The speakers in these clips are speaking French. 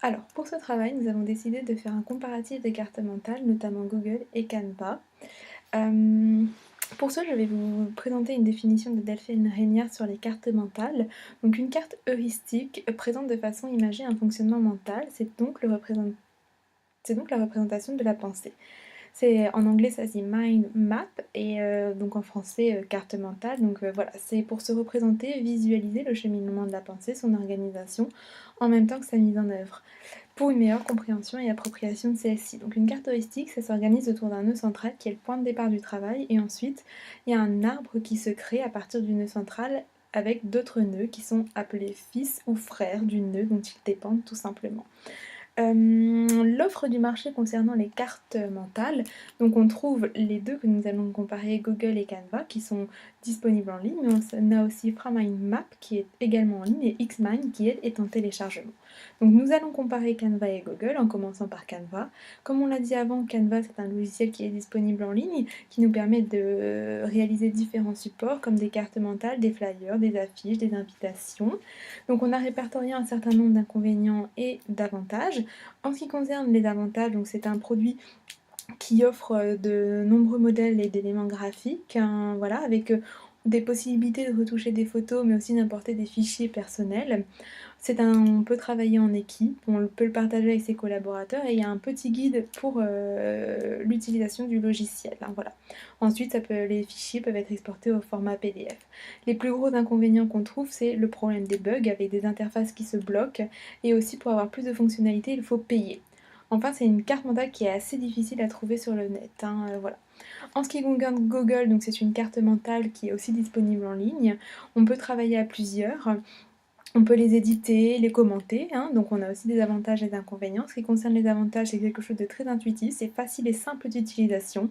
Alors, pour ce travail, nous avons décidé de faire un comparatif des cartes mentales, notamment Google et Canva. Euh, pour ce, je vais vous présenter une définition de Delphine Rénière sur les cartes mentales. Donc, une carte heuristique présente de façon imagée un fonctionnement mental, c'est donc la représentation de la pensée. En anglais, ça se dit mind map et donc en français, carte mentale. Donc voilà, c'est pour se représenter, visualiser le cheminement de la pensée, son organisation, en même temps que sa mise en œuvre, pour une meilleure compréhension et appropriation de celle-ci. Donc une carte heuristique, ça s'organise autour d'un nœud central qui est le point de départ du travail, et ensuite il y a un arbre qui se crée à partir du nœud central avec d'autres nœuds qui sont appelés fils ou frères du nœud dont ils dépendent tout simplement. L'offre du marché concernant les cartes mentales, donc on trouve les deux que nous allons comparer, Google et Canva, qui sont disponibles en ligne, mais on a aussi FromMindMap qui est également en ligne et Xmind qui elle est en téléchargement. Donc nous allons comparer Canva et Google en commençant par Canva. Comme on l'a dit avant, Canva c'est un logiciel qui est disponible en ligne, qui nous permet de réaliser différents supports comme des cartes mentales, des flyers, des affiches, des invitations. Donc on a répertorié un certain nombre d'inconvénients et d'avantages. En ce qui concerne les avantages, donc c'est un produit qui offre de nombreux modèles et d'éléments graphiques, hein, voilà, avec des possibilités de retoucher des photos, mais aussi d'importer des fichiers personnels. On peut travailler en équipe, on peut le partager avec ses collaborateurs, et il y a un petit guide pour l'utilisation du logiciel, hein, voilà. Ensuite, les fichiers peuvent être exportés au format PDF. Les plus gros inconvénients qu'on trouve, c'est le problème des bugs avec des interfaces qui se bloquent, et aussi pour avoir plus de fonctionnalités, il faut payer. Enfin, c'est une carte mentale qui est assez difficile à trouver sur le net, hein, voilà. En ce qui concerne Google, donc c'est une carte mentale qui est aussi disponible en ligne. On peut travailler à plusieurs. On peut les éditer, les commenter, hein, donc on a aussi des avantages et des inconvénients. Ce qui concerne les avantages, c'est quelque chose de très intuitif, c'est facile et simple d'utilisation.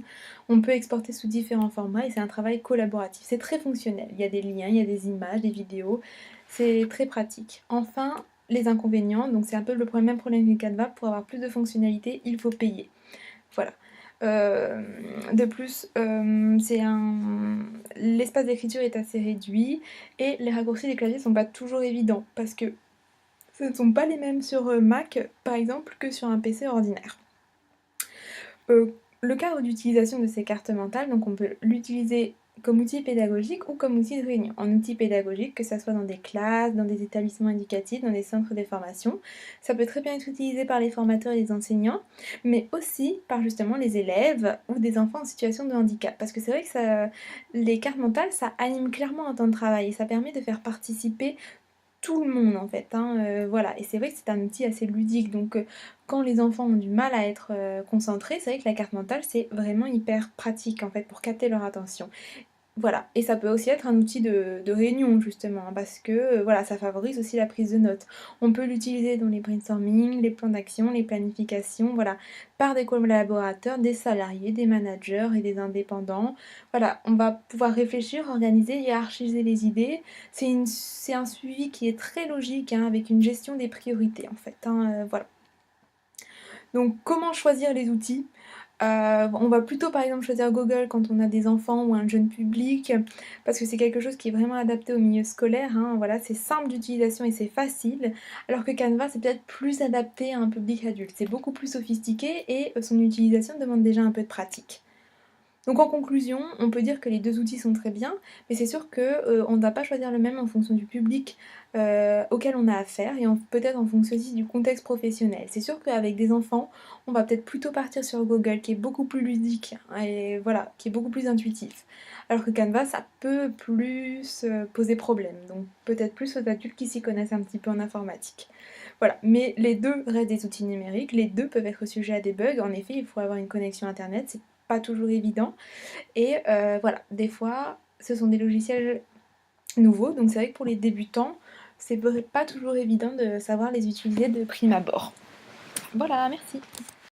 On peut exporter sous différents formats et c'est un travail collaboratif. C'est très fonctionnel. Il y a des liens, il y a des images, des vidéos. C'est très pratique. Enfin, les inconvénients, donc c'est un peu même problème que Canva. Pour avoir plus de fonctionnalités, il faut payer. Voilà. Euh, de plus, l'espace d'écriture est assez réduit et les raccourcis des claviers sont pas toujours évidents parce que ce ne sont pas les mêmes sur Mac par exemple que sur un PC ordinaire. Le cadre d'utilisation de ces cartes mentales, donc on peut l'utiliser comme outil pédagogique ou comme outil de réunion. En outil pédagogique, que ce soit dans des classes, dans des établissements éducatifs, dans des centres de formation, ça peut très bien être utilisé par les formateurs et les enseignants, mais aussi par justement les élèves ou des enfants en situation de handicap. Parce que c'est vrai que les cartes mentales, ça anime clairement un temps de travail et ça permet de faire participer tout le monde en fait, hein, voilà. Et c'est vrai que c'est un outil assez ludique, donc quand les enfants ont du mal à être concentrés, c'est vrai que la carte mentale c'est vraiment hyper pratique en fait pour capter leur attention. Voilà, et ça peut aussi être un outil de réunion justement, hein, parce que voilà, ça favorise aussi la prise de notes. On peut l'utiliser dans les brainstorming, les plans d'action, les planifications, voilà, par des collaborateurs, des salariés, des managers et des indépendants. Voilà, on va pouvoir réfléchir, organiser, hiérarchiser les idées. C'est un suivi qui est très logique, hein, avec une gestion des priorités en fait, hein, voilà. Donc comment choisir les outils? On va plutôt par exemple choisir Google quand on a des enfants ou un jeune public, parce que c'est quelque chose qui est vraiment adapté au milieu scolaire, hein, voilà, c'est simple d'utilisation et c'est facile, alors que Canva c'est peut-être plus adapté à un public adulte. C'est beaucoup plus sophistiqué et son utilisation demande déjà un peu de pratique. Donc en conclusion, on peut dire que les deux outils sont très bien, mais c'est sûr qu'on ne va pas choisir le même en fonction du public auquel on a affaire et peut-être en fonction aussi du contexte professionnel. C'est sûr qu'avec des enfants, on va peut-être plutôt partir sur Google qui est beaucoup plus ludique, hein, et voilà, qui est beaucoup plus intuitif. Alors que Canva, ça peut plus poser problème, donc peut-être plus aux adultes qui s'y connaissent un petit peu en informatique. Voilà, mais les deux restent des outils numériques, les deux peuvent être sujets à des bugs. En effet, il faut avoir une connexion internet, c'est pas toujours évident. Et voilà, des fois, ce sont des logiciels nouveaux, donc c'est vrai que pour les débutants, c'est pas toujours évident de savoir les utiliser de prime abord. Voilà, merci.